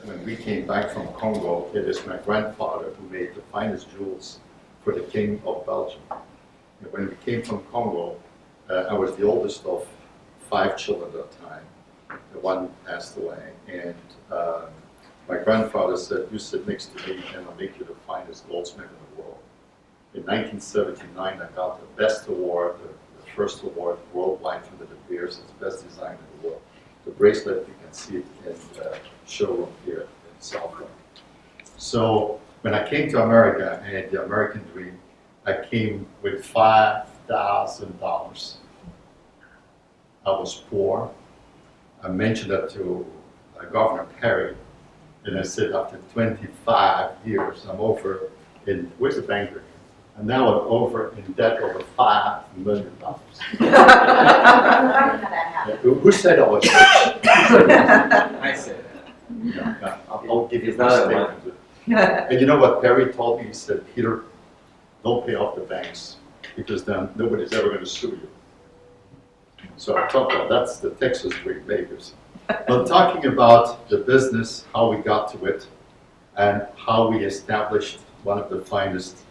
when we came back from Congo, it is my grandfather who made the finest jewels for the King of Belgium. And when we came from Congo, I was the oldest of 5 children at that time. The one passed away, and my grandfather said, "You sit next to me and I'll make you the finest goldsmith in the world." In 1979, I got the best award, the first award worldwide from the De Beers as best design in the world. The bracelet, you can see it in the showroom here in South Lake. So when I came to America and had the American dream, I came with $5,000. I was poor. I mentioned that to Governor Perry, and I said, after 25 years, I'm over in, where's the banker? And now I'm over in debt over $5 million. Who said I was rich? I said that. Yeah, I'll give you that statement. And you know what Perry told me? He said, "Peter, don't pay off the banks, because then nobody's ever going to sue you." So I thought, well, that's the Texas Rainmakers. But talking about the business, how we got to it, and how we established one of the finest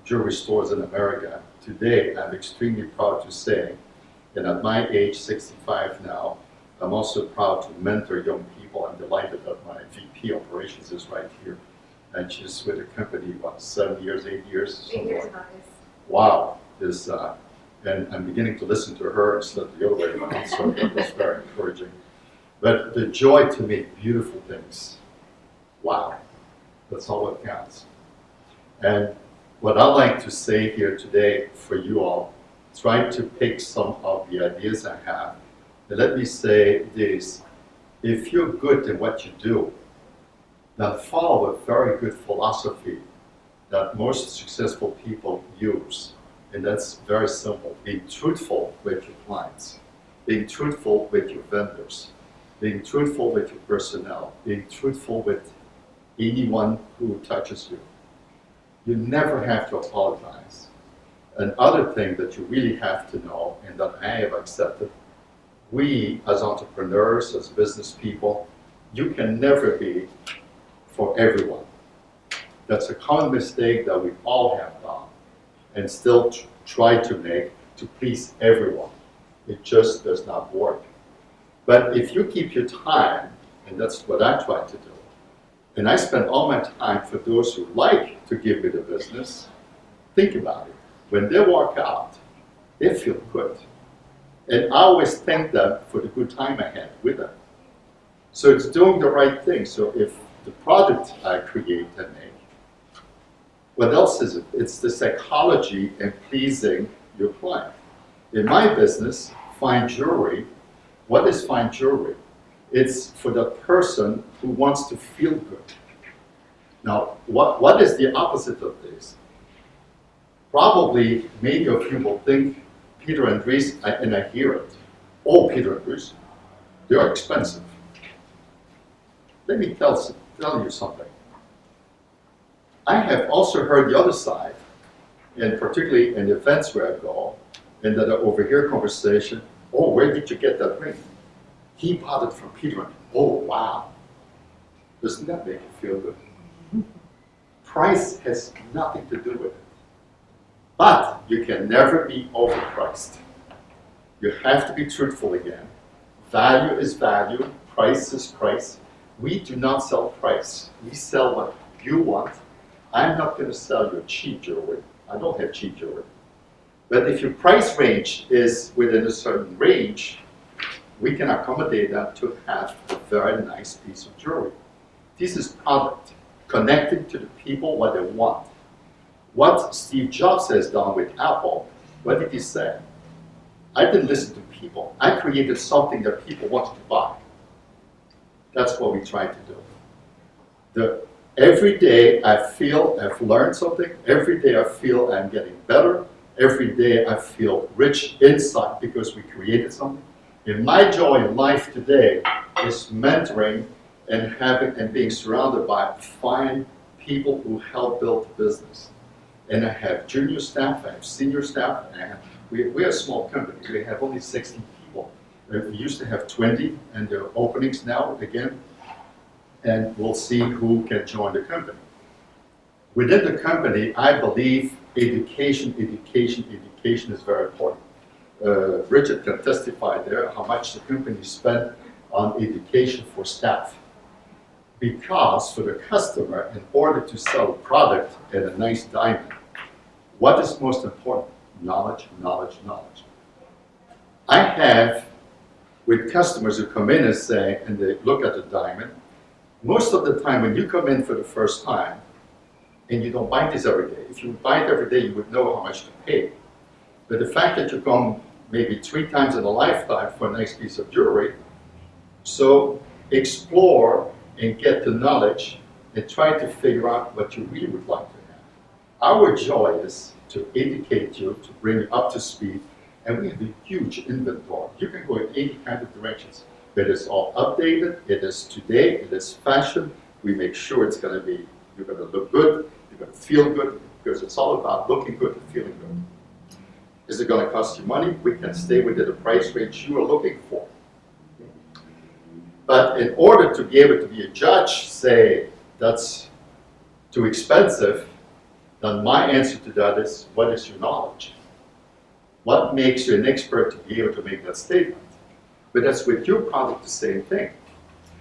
jewelry stores in America. Today, I'm extremely proud to say, and at my age, 65 now, I'm also proud to mentor young people. I'm delighted that my VP operations is right here. And she's with the company, what, 7 years, 8 years? 8 years in August. Wow. And I'm beginning to listen to her instead of the other way around, so that was very encouraging. But the joy to make beautiful things, wow, that's all that counts. And what I like to say here today for you all, try to pick some of the ideas I have. And let me say this, if you're good at what you do, then follow a very good philosophy that most successful people use. And that's very simple. Being truthful with your clients, being truthful with your vendors, being truthful with your personnel, being truthful with anyone who touches you. You never have to apologize. Another thing that you really have to know, and that I have accepted, we as entrepreneurs, as business people, you can never be for everyone. That's a common mistake that we all have done and still try to make to please everyone. It just does not work. But if you keep your time, and that's what I try to do, and I spend all my time for those who like to give me the business, think about it. When they walk out, they feel good. And I always thank them for the good time I had with them. So it's doing the right thing. So if the product I create and make, what else is it? It's the psychology and pleasing your client. In my business, fine jewelry, what is fine jewelry? It's for the person who wants to feel good. Now, what is the opposite of this? Probably many of you will think, Pieter Andries, and I hear it, oh, Pieter Andries, they are expensive. Let me tell you something. I have also heard the other side, and particularly in events where I go, and that I overhear conversation, oh, where did you get that ring? He bought it from Pieter. Oh, wow. Doesn't that make you feel good? Price has nothing to do with it. But you can never be overpriced. You have to be truthful again. Value is value, price is price. We do not sell price. We sell what you want. I'm not going to sell you cheap jewelry. I don't have cheap jewelry. But if your price range is within a certain range, we can accommodate that to have a very nice piece of jewelry. This is product, connecting to the people what they want. What Steve Jobs has done with Apple, what did he say? I didn't listen to people. I created something that people wanted to buy. That's what we try to do. Every day I feel I've learned something. Every day I feel I'm getting better. Every day I feel rich inside because we created something. And my joy in life today is mentoring and being surrounded by fine people who help build the business. And I have junior staff, I have senior staff, and we're a small company. We have only 60 people. We used to have 20, and there are openings now, again, and we'll see who can join the company. Within the company, I believe education is very important. Richard can testify there how much the company spent on education for staff. Because for the customer, in order to sell a product and a nice diamond, what is most important? Knowledge, knowledge, knowledge. I have, with customers who come in and say, and they look at the diamond, most of the time when you come in for the first time, and you don't buy this every day. If you buy it every day, you would know how much to pay. But the fact that you come maybe 3 times in a lifetime for a nice piece of jewelry, so explore and get the knowledge and try to figure out what you really would like to have. Our joy is to educate you, to bring you up to speed, and we have a huge inventory. You can go in any kind of directions. It is all updated, it is today, it is fashion. We make sure it's going to be, you're going to look good, you're going to feel good, because it's all about looking good and feeling good. Is it going to cost you money? We can stay within the price range you are looking for. But in order to be able to be a judge, say that's too expensive, then my answer to that is, what is your knowledge? What makes you an expert to be able to make that statement? But that's with your product the same thing.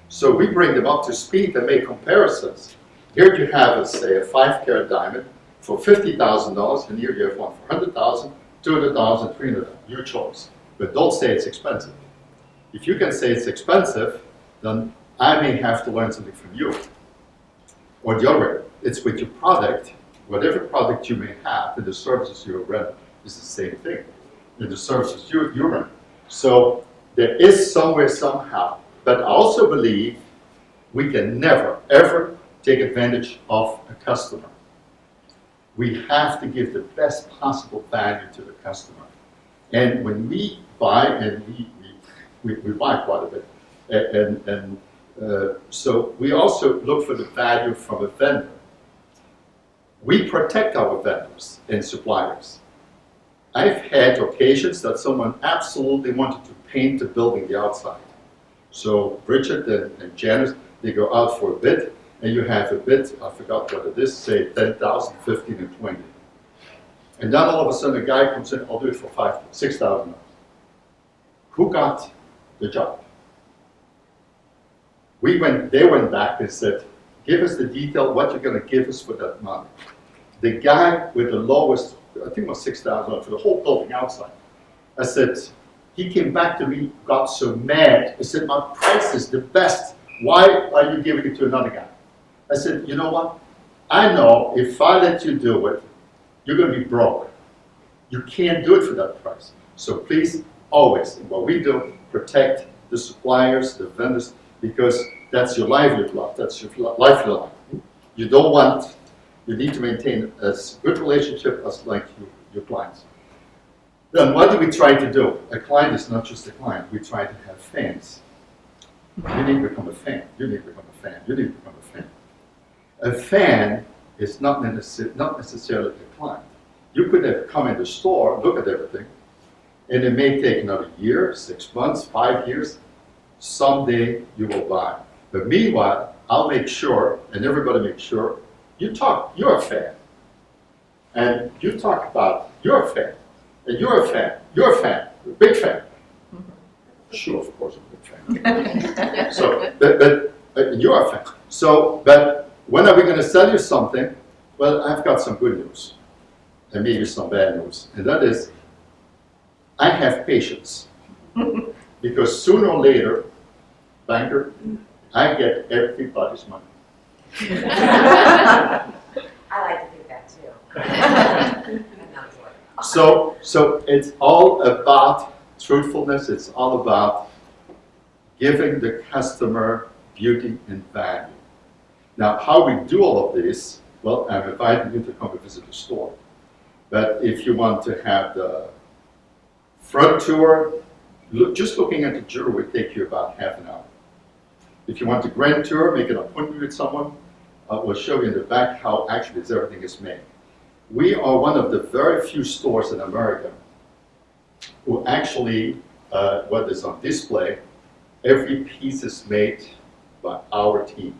So we bring them up to speed and make comparisons. Here you have, say, a 5-carat diamond for $50,000, and here you have one for $100,000, $200,000, $300,000, your choice. But don't say it's expensive. If you can say it's expensive, then I may have to learn something from you. Or the other way, it's with your product, whatever product you may have, and the services you render is the same thing. And the services you render. So there is somewhere, somehow, but I also believe we can never, ever take advantage of a customer. We have to give the best possible value to the customer. And when we buy, and we buy quite a bit, so we also look for the value from a vendor. We protect our vendors and suppliers. I've had occasions that someone absolutely wanted to paint the building the outside. So Richard and Janice, they go out for a bid, and you have a bid, I forgot what it is, say 10,000, 15, and 20. And then all of a sudden a guy comes in, I'll do it for $6,000. Who got the job? They went back and said, give us the detail, what you're going to give us for that money. The guy with the lowest, I think it was $6,000 for the whole building outside. I said, he came back to me, got so mad. He said, my price is the best. Why are you giving it to another guy? I said, you know what? I know if I let you do it, you're going to be broke. You can't do it for that price. So please, always, in what we do, protect the suppliers, the vendors, because that's your livelihood, that's your lifeline. You don't want, you need to maintain a good relationship as like your clients. Then what do we try to do? A client is not just a client, we try to have fans. You need to become a fan, you need to become a fan, you need to become a fan. A fan is not necessarily a client. You could have come in the store, look at everything, and it may take another year, 6 months, 5 years. Someday you will buy. But meanwhile, I'll make sure, and everybody makes sure, you're a fan. And you talk about, you're a fan. And you're a fan, you're a fan, you're a big fan. Sure, of course, I'm a big fan. So, but you're a fan. So, but when are we going to sell you something? Well, I've got some good news, and maybe some bad news. And that is, I have patience. Because sooner or later, banker, I get everybody's money. I like to think that too. So it's all about truthfulness. It's all about giving the customer beauty and value. Now, how we do all of this, well, I'm inviting you to come and visit the store. But if you want to have the front tour, just looking at the jewelry will take you about half an hour. If you want the grand tour, make an appointment with someone. We'll show you in the back how actually everything is made. We are one of the very few stores in America who actually, what is on display, every piece is made by our team.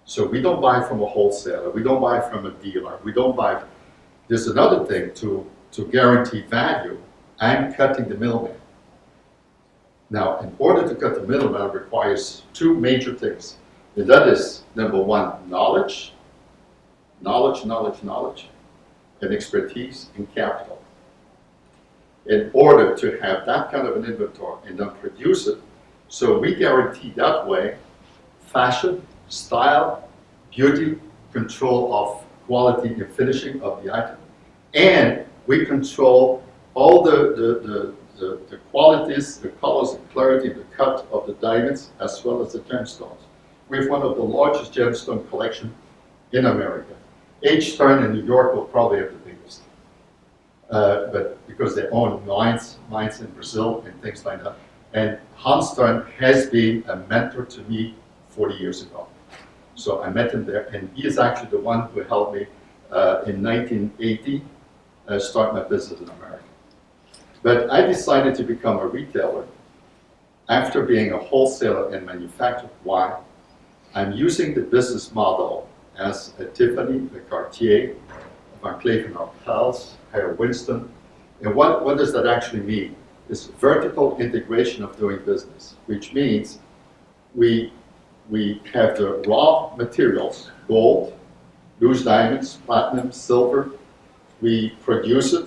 So we don't buy from a wholesaler, we don't buy from a dealer, we don't buy. There's another thing to guarantee value. I'm cutting the middleman. Now, in order to cut the middleman requires two major things. And that is, number one, knowledge, and expertise and capital. In order to have that kind of an inventory and then produce it, so we guarantee that way fashion, style, beauty, control of quality and finishing of the item, and we control all the qualities, the colors, the clarity, the cut of the diamonds, as well as the gemstones. We have one of the largest gemstone collection in America. H-Stern in New York will probably have the biggest, but because they own mines in Brazil and things like that. And Hans Stern has been a mentor to me 40 years ago. So I met him there, and he is actually the one who helped me in 1980 start my business in America. But I decided to become a retailer after being a wholesaler and manufacturer. Why? I'm using the business model as a Tiffany, a Cartier, a Van Cleef & Arpels, a Winston. And what does that actually mean? It's vertical integration of doing business, which means we have the raw materials, gold, loose diamonds, platinum, silver. We produce it,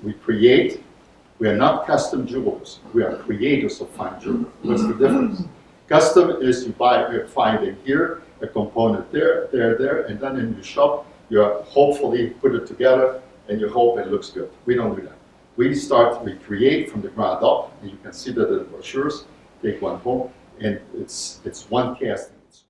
we create. We are not custom jewelers. We are creators of fine jewelry. What's the difference? Custom is you find in here, a component there, and then in your shop, you hopefully put it together and you hope it looks good. We don't do that. We create from the ground up, and you can see that in the brochures. Take one home, and it's one cast.